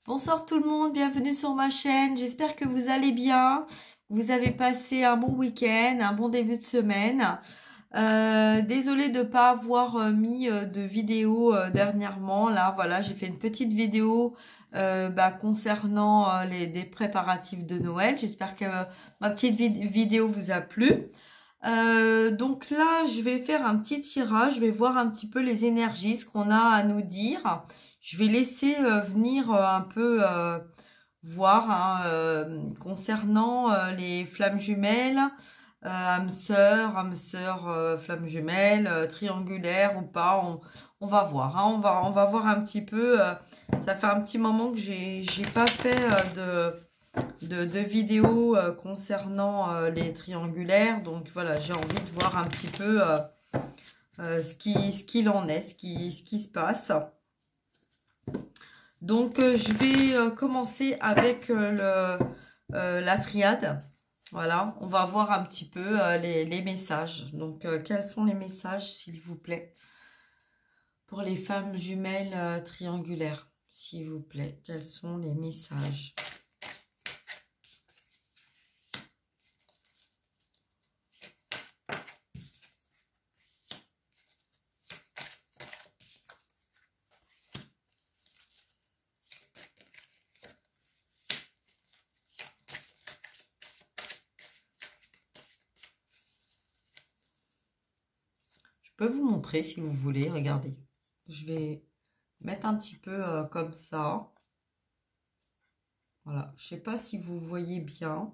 Bonsoir tout le monde, bienvenue sur ma chaîne. J'espère que vous allez bien. Vous avez passé un bon week-end, un bon début de semaine. Désolée de pas avoir mis de vidéo dernièrement. Là, voilà, j'ai fait une petite vidéo concernant des préparatifs de Noël. J'espère que ma petite vidéo vous a plu. Donc là, je vais faire un petit tirage, je vais voir un petit peu les énergies, ce qu'on a à nous dire. Je vais laisser venir un peu voir hein, concernant les flammes jumelles, âme sœur, flammes jumelles, triangulaires ou pas. On va voir, hein, on va voir un petit peu. Ça fait un petit moment que j'ai pas fait de vidéos concernant les triangulaires. Donc voilà, j'ai envie de voir un petit peu ce qu'il en est, ce qui se passe. Donc je vais commencer avec la triade. Voilà, on va voir un petit peu les messages. Donc quels sont les messages, s'il vous plaît, pour les femmes jumelles triangulaires, s'il vous plaît. Quels sont les messages? Je peux vous montrer si vous voulez, regardez. Je vais mettre un petit peu comme ça. Voilà, je sais pas si vous voyez bien.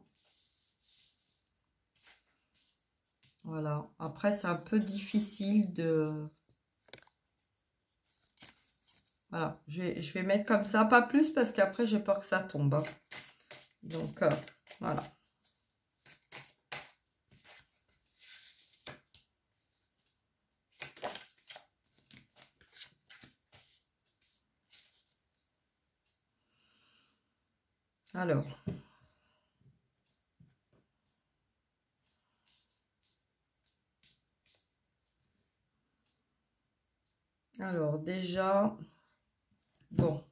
Voilà, après c'est un peu difficile de... Voilà, je vais mettre comme ça, pas plus parce qu'après j'ai peur que ça tombe. Hein. Donc voilà. Alors déjà, bon,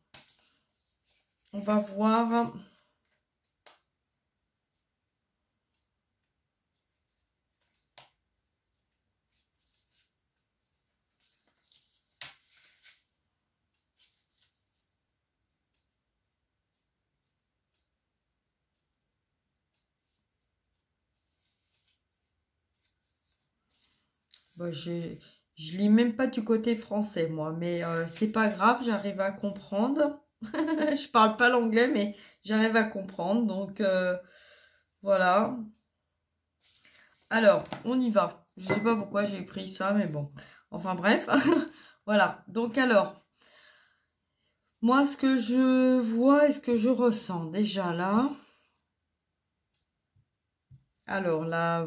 on va voir. Bon, je lis même pas du côté français, moi, mais c'est pas grave, j'arrive à comprendre. Je parle pas l'anglais, mais j'arrive à comprendre. Donc, voilà. Alors, on y va. Je sais pas pourquoi j'ai pris ça, mais bon. Enfin, bref. Voilà. Donc, alors, moi, ce que je vois et ce que je ressens déjà là. Alors, la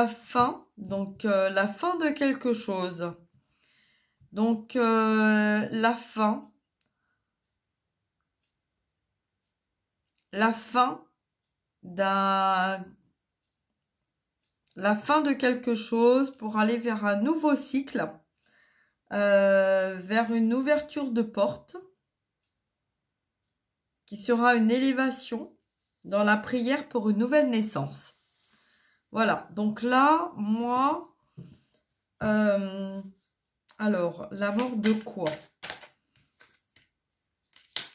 fin. Donc, la fin de quelque chose. Donc, la fin. La fin d'un... La fin de quelque chose pour aller vers un nouveau cycle. Vers une ouverture de porte. Qui sera une élévation dans la prière pour une nouvelle naissance. Voilà, donc là, moi, alors, la mort de quoi?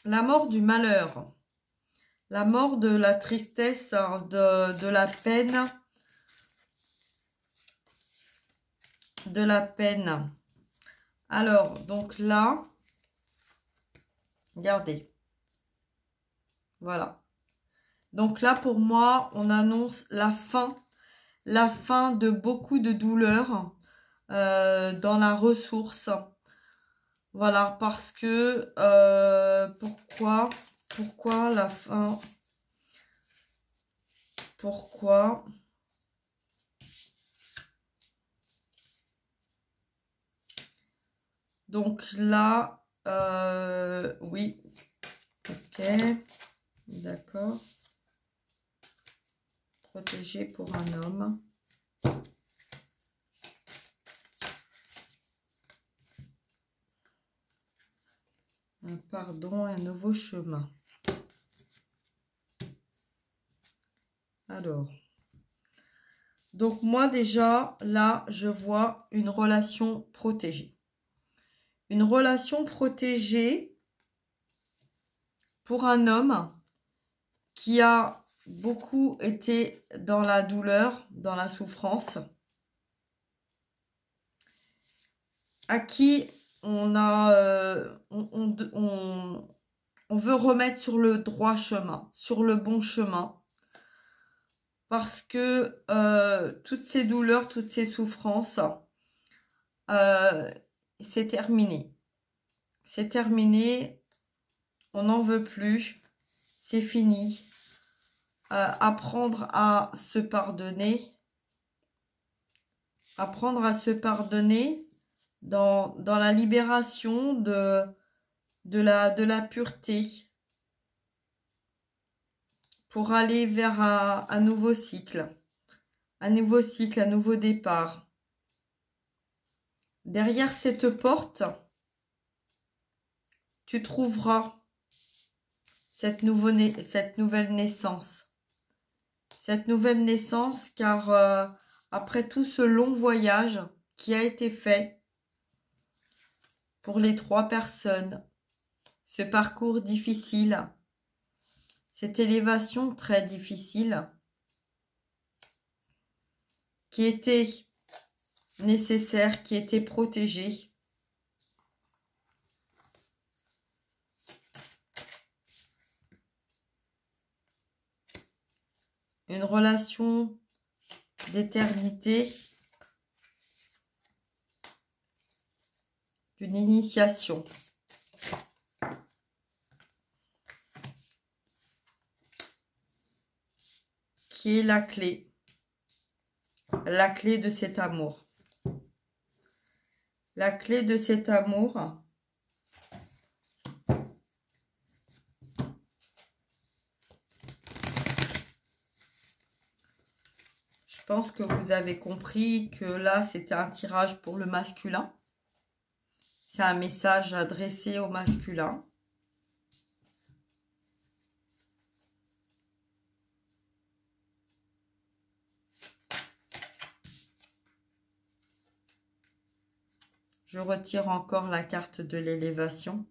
La mort du malheur, la mort de la tristesse, hein, de la peine, de la peine. Alors, donc là, regardez, voilà. Donc là, pour moi, on annonce la fin de beaucoup de douleurs dans la ressource. Voilà, parce que pourquoi la fin? Pourquoi? Donc là, oui, ok, d'accord. Protégé pour un homme. Un pardon, un nouveau chemin. Alors, donc moi déjà, là, je vois une relation protégée. Une relation protégée pour un homme qui a beaucoup été dans la douleur, dans la souffrance, à qui on veut remettre sur le droit chemin, sur le bon chemin, parce que toutes ces douleurs, toutes ces souffrances, c'est terminé. C'est terminé, on n'en veut plus, c'est fini. Apprendre à se pardonner, dans la libération de la pureté, pour aller vers un nouveau cycle, un nouveau départ. Derrière cette porte, tu trouveras cette nouvelle naissance. Cette nouvelle naissance, car après tout ce long voyage qui a été fait pour les 3 personnes, ce parcours difficile, cette élévation très difficile, qui était nécessaire, qui était protégée, une relation d'éternité, d'une initiation. Qui est la clé de cet amour. La clé de cet amour, je pense que vous avez compris que là, c'était un tirage pour le masculin. C'est un message adressé au masculin. Je retire encore la carte de l'élévation.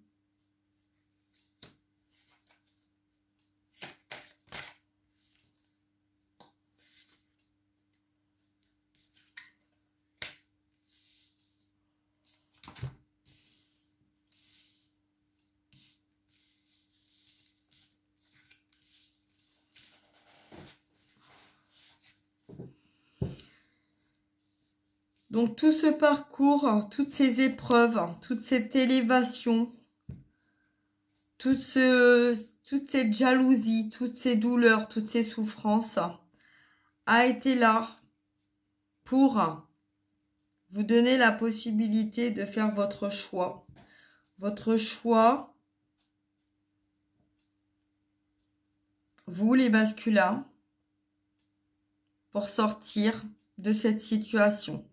Donc tout ce parcours, toutes ces épreuves, toute cette élévation, toute cette jalousie, toutes ces douleurs, toutes ces souffrances, a été là pour vous donner la possibilité de faire votre choix. Votre choix, vous les masculins, pour sortir de cette situation.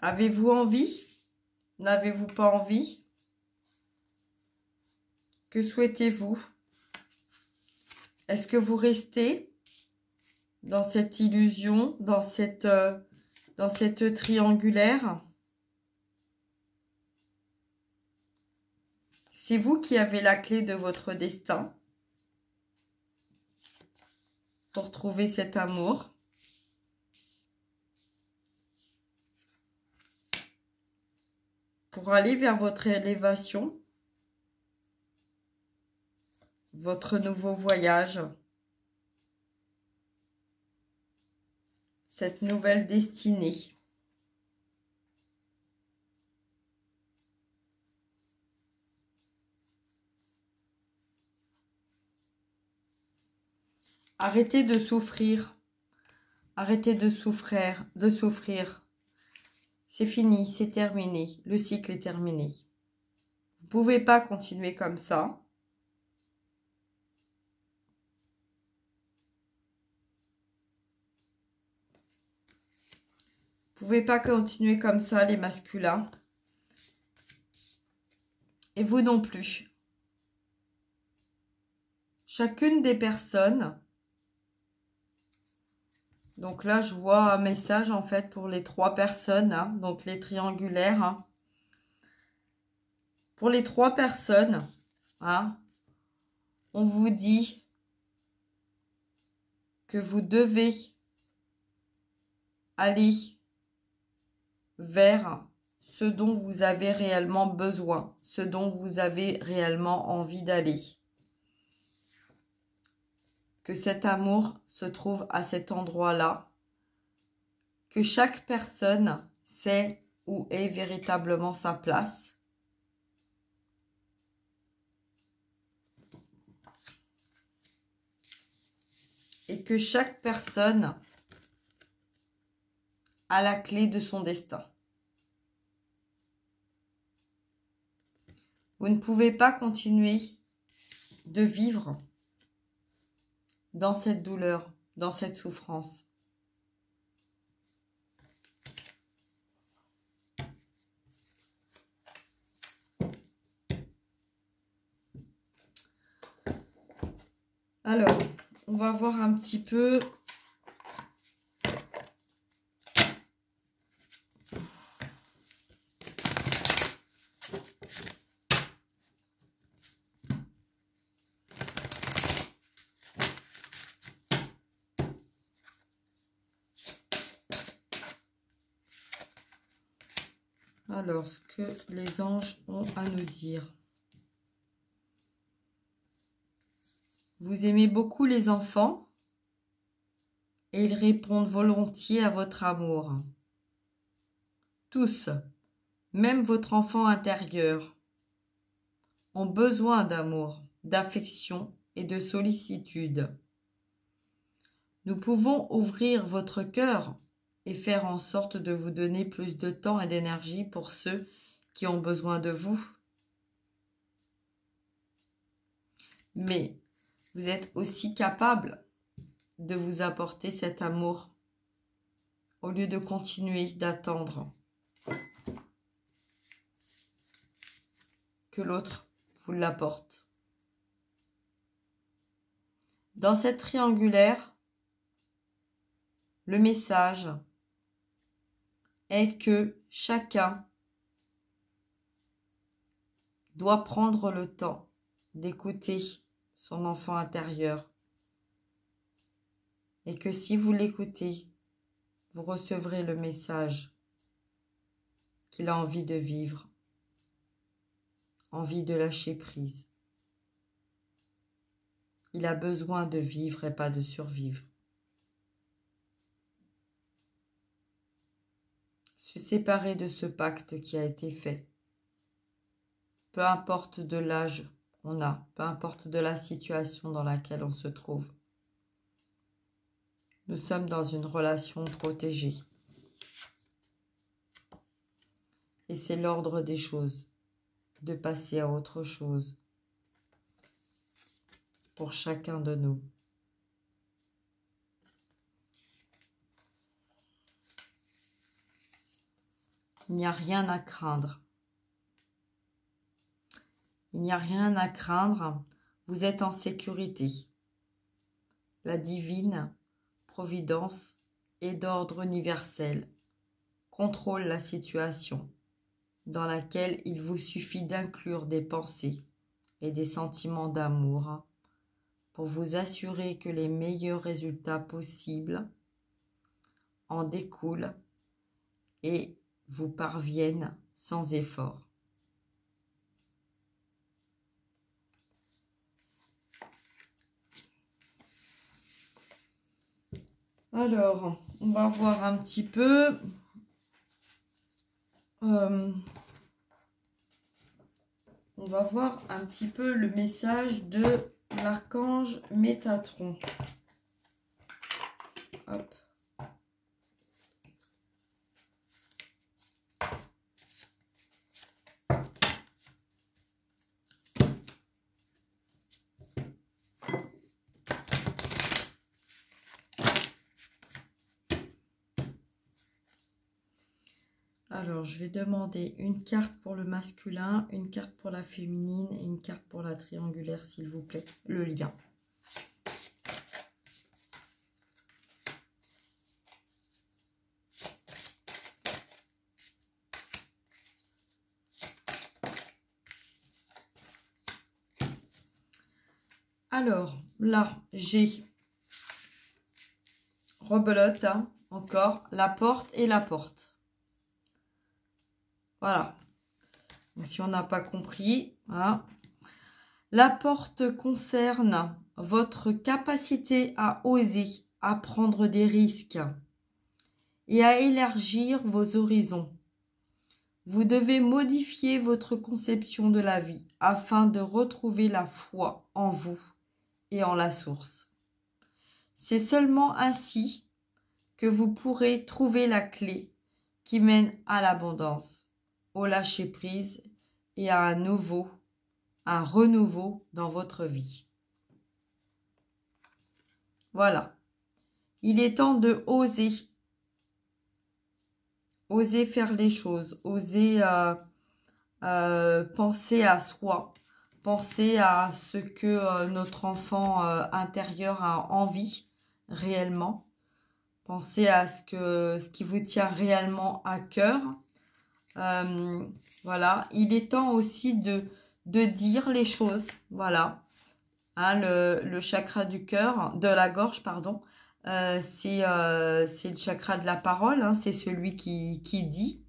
Avez-vous envie? N'avez-vous pas envie? Que souhaitez-vous? Est-ce que vous restez dans cette illusion, dans cette triangulaire? C'est vous qui avez la clé de votre destin pour trouver cet amour. Pour aller vers votre élévation, votre nouveau voyage, cette nouvelle destinée. Arrêtez de souffrir. Arrêtez de souffrir. C'est fini, c'est terminé. Le cycle est terminé. Vous ne pouvez pas continuer comme ça. Vous ne pouvez pas continuer comme ça, les masculins. et vous non plus. Chacune des personnes, donc là je vois un message en fait pour les 3 personnes, hein, donc les triangulaires. Hein. Pour les 3 personnes, hein, on vous dit que vous devez aller vers ce dont vous avez réellement besoin, ce dont vous avez réellement envie d'aller. Que cet amour se trouve à cet endroit-là, que chaque personne sait où est véritablement sa place. Et que chaque personne a la clé de son destin. Vous ne pouvez pas continuer de vivre dans cette douleur, dans cette souffrance. Alors, on va voir un petit peu. Alors, ce que les anges ont à nous dire. Vous aimez beaucoup les enfants et ils répondent volontiers à votre amour. Tous, même votre enfant intérieur, ont besoin d'amour, d'affection et de sollicitude. Nous pouvons ouvrir votre cœur et faire en sorte de vous donner plus de temps et d'énergie pour ceux qui ont besoin de vous. Mais vous êtes aussi capable de vous apporter cet amour au lieu de continuer d'attendre que l'autre vous l'apporte. Dans cette triangulaire, le message est que chacun doit prendre le temps d'écouter son enfant intérieur et que si vous l'écoutez, vous recevrez le message qu'il a envie de vivre, envie de lâcher prise. Il a besoin de vivre et pas de survivre. Se séparer de ce pacte qui a été fait. Peu importe de l'âge qu'on a, peu importe de la situation dans laquelle on se trouve. Nous sommes dans une relation protégée. Et c'est l'ordre des choses, de passer à autre chose pour chacun de nous. Il n'y a rien à craindre. Il n'y a rien à craindre, vous êtes en sécurité. La divine providence est d'ordre universel, contrôle la situation dans laquelle il vous suffit d'inclure des pensées et des sentiments d'amour pour vous assurer que les meilleurs résultats possibles en découlent et vous parviennent sans effort. Alors, on va voir un petit peu. On va voir un petit peu le message de l'archange Métatron. Hop. Alors, je vais demander une carte pour le masculin, une carte pour la féminine et une carte pour la triangulaire, s'il vous plaît. Le lien. Alors, là, j'ai rebelote, hein, encore, la porte et la porte. Voilà. Donc, si on n'a pas compris, hein. La porte concerne votre capacité à oser, à prendre des risques et à élargir vos horizons. Vous devez modifier votre conception de la vie afin de retrouver la foi en vous et en la source. C'est seulement ainsi que vous pourrez trouver la clé qui mène à l'abondance, au lâcher-prise et à un renouveau dans votre vie. Voilà. Il est temps de oser. Oser faire les choses. Oser penser à soi. Penser à ce que notre enfant intérieur a envie réellement. Pensez à ce qui vous tient réellement à cœur. Voilà. Il est temps aussi de dire les choses. Voilà. Hein, le chakra du cœur, de la gorge, pardon. C'est le chakra de la parole. Hein, c'est celui qui dit.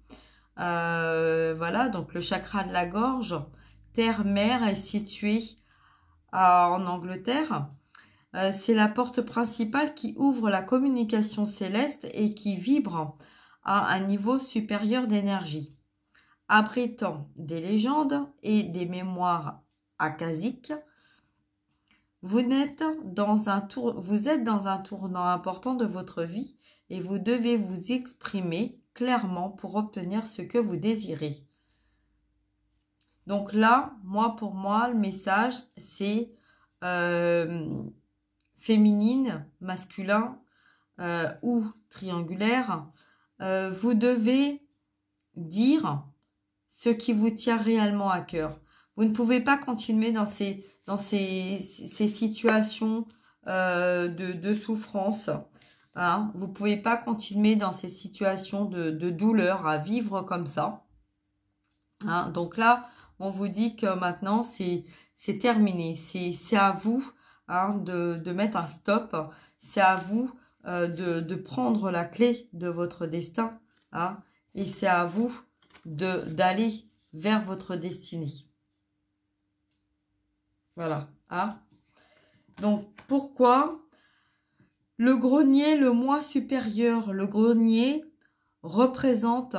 Voilà. Donc, le chakra de la gorge, terre-mer, est situé en Angleterre. C'est la porte principale qui ouvre la communication céleste et qui vibre à un niveau supérieur d'énergie. Abritant des légendes et des mémoires akashiques, vous êtes dans un tournant important de votre vie et vous devez vous exprimer clairement pour obtenir ce que vous désirez. Donc là, pour moi, le message, c'est féminine, masculin ou triangulaire. Vous devez dire ce qui vous tient réellement à cœur. Vous ne pouvez pas continuer dans ces situations de souffrance. Hein. Vous ne pouvez pas continuer dans ces situations de douleur à vivre comme ça. Hein. Donc là, on vous dit que maintenant, c'est terminé. C'est à vous, hein, de mettre un stop. C'est à vous de prendre la clé de votre destin. Hein. Et c'est à vous d'aller vers votre destinée. Voilà. Hein. Donc, pourquoi le grenier, le moi supérieur, le grenier représente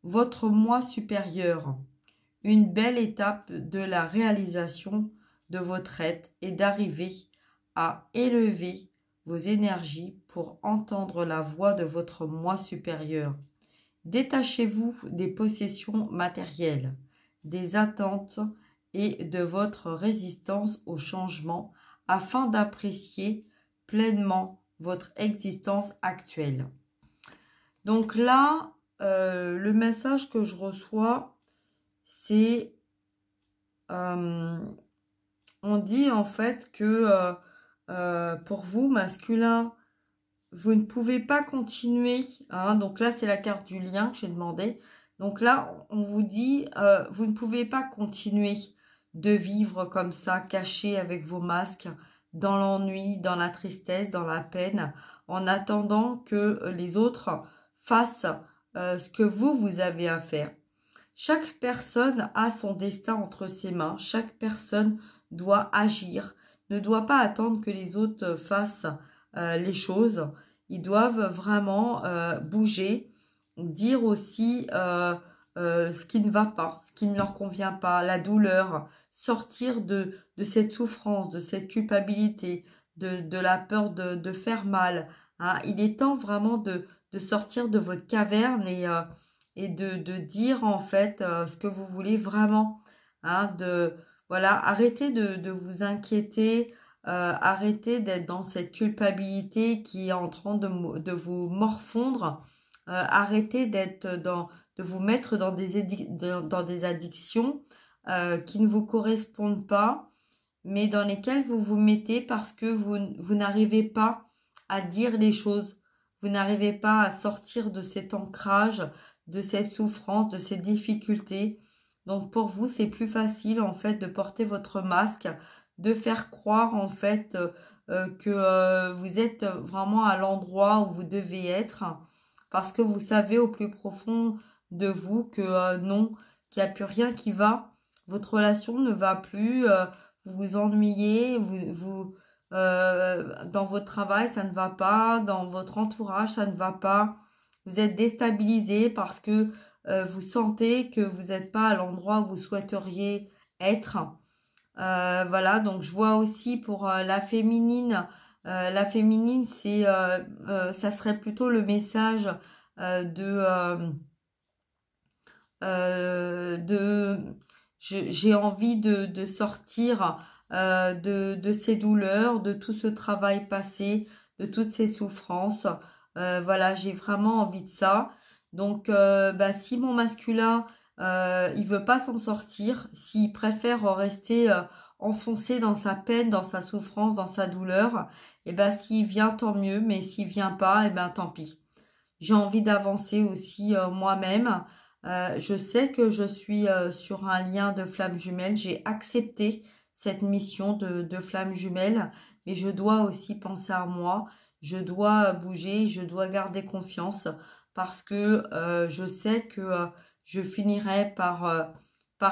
votre moi supérieur. Une belle étape de la réalisation de votre être et d'arriver à élever vos énergies pour entendre la voix de votre moi supérieur. Détachez-vous des possessions matérielles, des attentes et de votre résistance au changement afin d'apprécier pleinement votre existence actuelle. Donc là, le message que je reçois, c'est, on dit en fait que pour vous, masculin, vous ne pouvez pas continuer. Hein, donc là, c'est la carte du lien que j'ai demandé. Donc là, on vous dit, vous ne pouvez pas continuer de vivre comme ça, caché avec vos masques, dans l'ennui, dans la tristesse, dans la peine, en attendant que les autres fassent ce que vous avez à faire. Chaque personne a son destin entre ses mains. Chaque personne doit agir, ne doit pas attendre que les autres fassent les choses. Ils doivent vraiment bouger, dire aussi ce qui ne va pas, ce qui ne leur convient pas, la douleur, sortir de cette souffrance, de cette culpabilité, de la peur de faire mal. Hein. Il est temps vraiment de sortir de votre caverne et de dire en fait ce que vous voulez vraiment. Hein, voilà, arrêtez de vous inquiéter, arrêtez d'être dans cette culpabilité qui est en train de vous morfondre. Arrêtez de vous mettre dans dans des addictions qui ne vous correspondent pas, mais dans lesquelles vous vous mettez parce que vous n'arrivez pas à dire les choses, vous n'arrivez pas à sortir de cet ancrage, de cette souffrance, de ces difficultés. Donc pour vous, c'est plus facile en fait de porter votre masque, de faire croire en fait que vous êtes vraiment à l'endroit où vous devez être, parce que vous savez au plus profond de vous que non, qu'il n'y a plus rien qui va, votre relation ne va plus, vous vous ennuyez, dans votre travail ça ne va pas, dans votre entourage ça ne va pas, vous êtes déstabilisé parce que vous sentez que vous n'êtes pas à l'endroit où vous souhaiteriez être. Voilà, donc je vois aussi pour la féminine, c'est, ça serait plutôt le message de j'ai envie de sortir de ces douleurs, de tout ce travail passé, de toutes ces souffrances. Voilà, j'ai vraiment envie de ça. Donc, si mon masculin, il veut pas s'en sortir, s'il préfère rester enfoncé dans sa peine, dans sa souffrance, dans sa douleur, et s'il vient, tant mieux, mais s'il vient pas, tant pis. J'ai envie d'avancer aussi moi-même. Je sais que je suis sur un lien de flamme jumelle. J'ai accepté cette mission de flamme jumelle, mais je dois aussi penser à moi. Je dois bouger, je dois garder confiance parce que je sais que je finirai par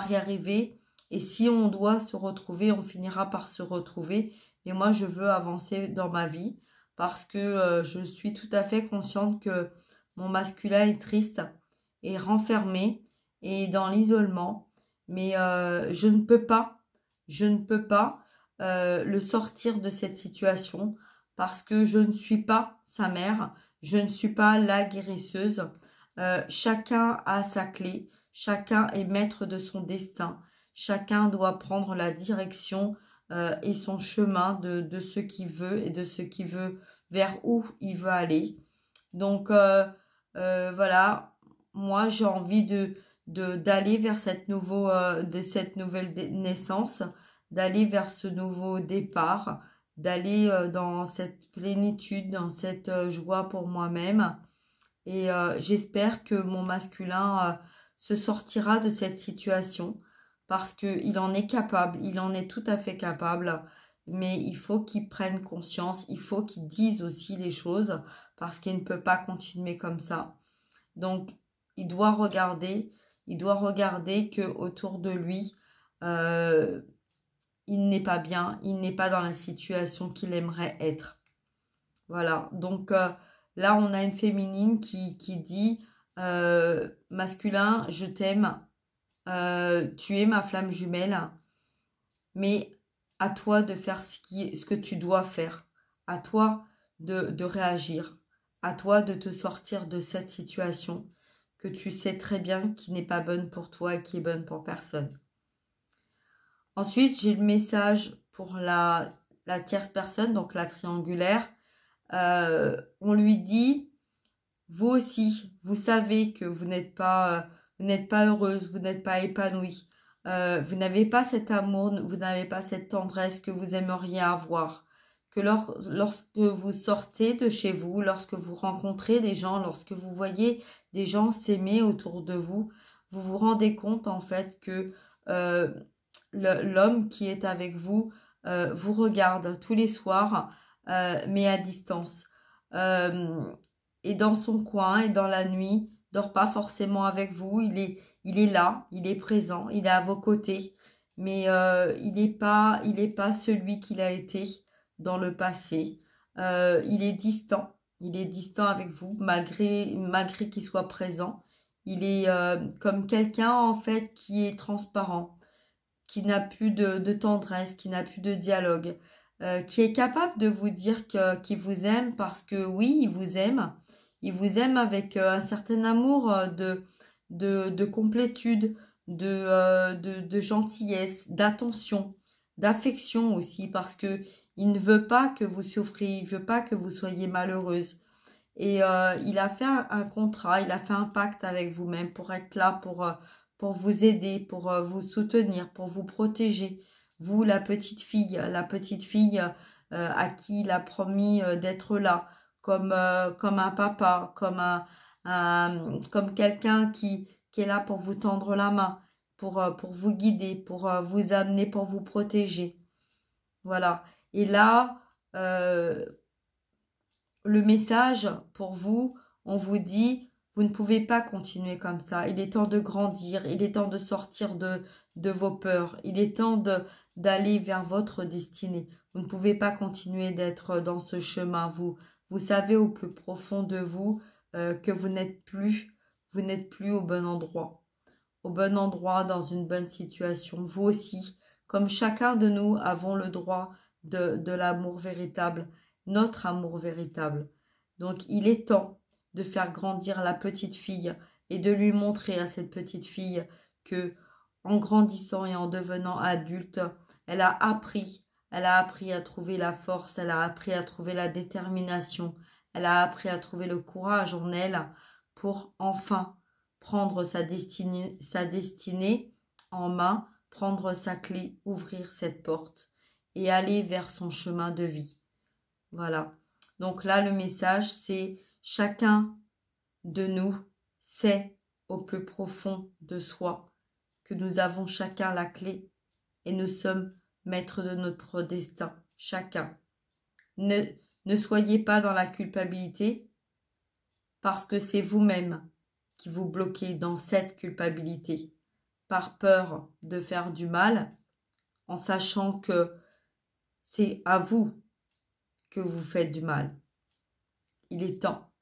y arriver. Et si on doit se retrouver, on finira par se retrouver. Et moi, je veux avancer dans ma vie parce que je suis tout à fait consciente que mon masculin est triste, est renfermé, et dans l'isolement. Mais je ne peux pas le sortir de cette situation parce que je ne suis pas sa mère, je ne suis pas la guérisseuse. Chacun a sa clé, chacun est maître de son destin, chacun doit prendre la direction et son chemin de ce qu'il veut et de ce qu'il veut, vers où il veut aller. Donc voilà, moi j'ai envie d'aller vers cette nouvelle naissance, d'aller vers ce nouveau départ, d'aller dans cette plénitude, dans cette joie pour moi-même. Et j'espère que mon masculin se sortira de cette situation parce qu'il en est capable, il en est tout à fait capable. Mais il faut qu'il prenne conscience, il faut qu'il dise aussi les choses parce qu'il ne peut pas continuer comme ça. Donc, il doit regarder que autour de lui, il n'est pas bien, il n'est pas dans la situation qu'il aimerait être. Voilà, donc là, on a une féminine qui dit masculin, je t'aime, tu es ma flamme jumelle, mais à toi de faire ce que tu dois faire, à toi de réagir, à toi de te sortir de cette situation que tu sais très bien qui n'est pas bonne pour toi et qui est bonne pour personne. Ensuite, j'ai le message pour la tierce personne, donc la triangulaire. On lui dit, vous aussi, vous savez que vous n'êtes pas heureuse, vous n'êtes pas épanouie. Vous n'avez pas cet amour, vous n'avez pas cette tendresse que vous aimeriez avoir. Que lorsque vous sortez de chez vous, lorsque vous rencontrez des gens, lorsque vous voyez des gens s'aimer autour de vous, vous vous rendez compte en fait que l'homme qui est avec vous vous regarde tous les soirs, mais à distance. Et dans son coin et dans la nuit, dort pas forcément avec vous, il est là, il est présent, il est à vos côtés, mais il n'est pas celui qu'il a été dans le passé. Il est distant avec vous malgré qu'il soit présent. Il est comme quelqu'un en fait qui est transparent, qui n'a plus de tendresse, qui n'a plus de dialogue, qui est capable de vous dire qu'il vous aime parce que oui, il vous aime. Il vous aime avec un certain amour de complétude, de gentillesse, d'attention, d'affection aussi, parce que il ne veut pas que vous souffriez, il ne veut pas que vous soyez malheureuse. Et il a fait un contrat, il a fait un pacte avec vous-même pour être là, pour vous aider, pour vous soutenir, pour vous protéger. Vous, la petite fille à qui il a promis d'être là, comme un papa, comme quelqu'un qui est là pour vous tendre la main, pour vous guider, pour vous amener, pour vous protéger. Voilà. Et là, le message pour vous, on vous dit, vous ne pouvez pas continuer comme ça. Il est temps de grandir, il est temps de sortir de vos peurs, il est temps d'aller vers votre destinée. Vous ne pouvez pas continuer d'être dans ce chemin. Vous savez au plus profond de vous que vous n'êtes plus au bon endroit. Au bon endroit, dans une bonne situation. Vous aussi, comme chacun de nous, avons le droit de l'amour véritable, notre amour véritable. Donc, il est temps de faire grandir la petite fille et de lui montrer à cette petite fille que, en grandissant et en devenant adulte, elle a appris à trouver la force, elle a appris à trouver la détermination, elle a appris à trouver le courage en elle pour enfin prendre sa destinée en main, prendre sa clé, ouvrir cette porte et aller vers son chemin de vie. Voilà. Donc là, le message, c'est chacun de nous sait au plus profond de soi que nous avons chacun la clé et nous sommes maîtres de notre destin, chacun. Ne soyez pas dans la culpabilité parce que c'est vous-même qui vous bloquez dans cette culpabilité par peur de faire du mal en sachant que c'est à vous que vous faites du mal. Il est temps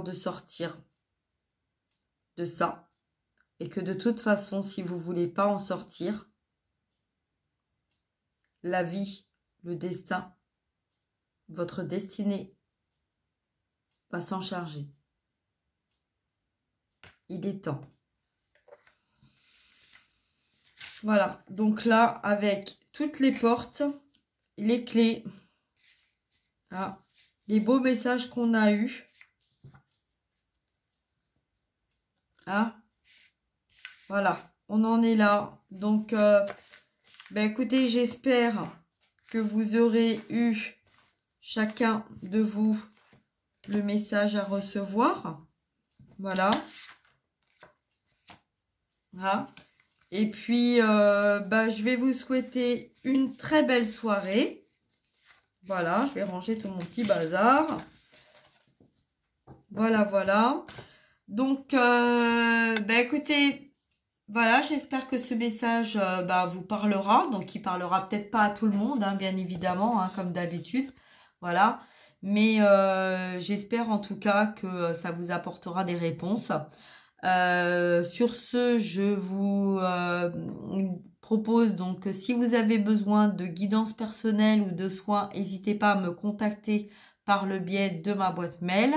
de sortir de ça. Et que de toute façon, si vous ne voulez pas en sortir, la vie, le destin, votre destinée va s'en charger. Il est temps. Voilà, donc là, avec toutes les portes, les clés, les beaux messages qu'on a eus. Voilà, on en est là. Donc, écoutez, j'espère que vous aurez eu chacun de vous le message à recevoir. Voilà. Et puis, je vais vous souhaiter une très belle soirée. Voilà, je vais ranger tout mon petit bazar. Voilà. Donc, écoutez, voilà, j'espère que ce message vous parlera. Donc, il parlera peut-être pas à tout le monde, bien évidemment, comme d'habitude. Voilà. Mais j'espère en tout cas que ça vous apportera des réponses. Sur ce, je vous propose donc que si vous avez besoin de guidance personnelle ou de soins, n'hésitez pas à me contacter par le biais de ma boîte mail.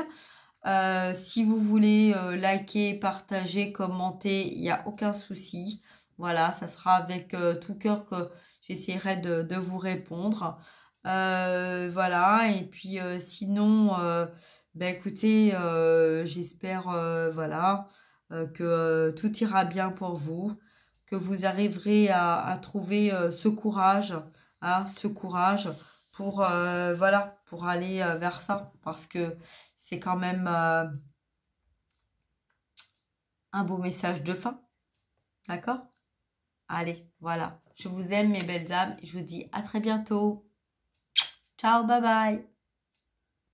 Si vous voulez liker, partager, commenter, il n'y a aucun souci. Voilà, ça sera avec tout cœur que j'essaierai de vous répondre. Voilà, et puis sinon, écoutez, j'espère que tout ira bien pour vous, que vous arriverez à trouver ce courage, pour pour aller vers ça, parce que c'est quand même un beau message de fin. D'accord? Allez, voilà. Je vous aime mes belles âmes et je vous dis à très bientôt. Ciao, bye bye.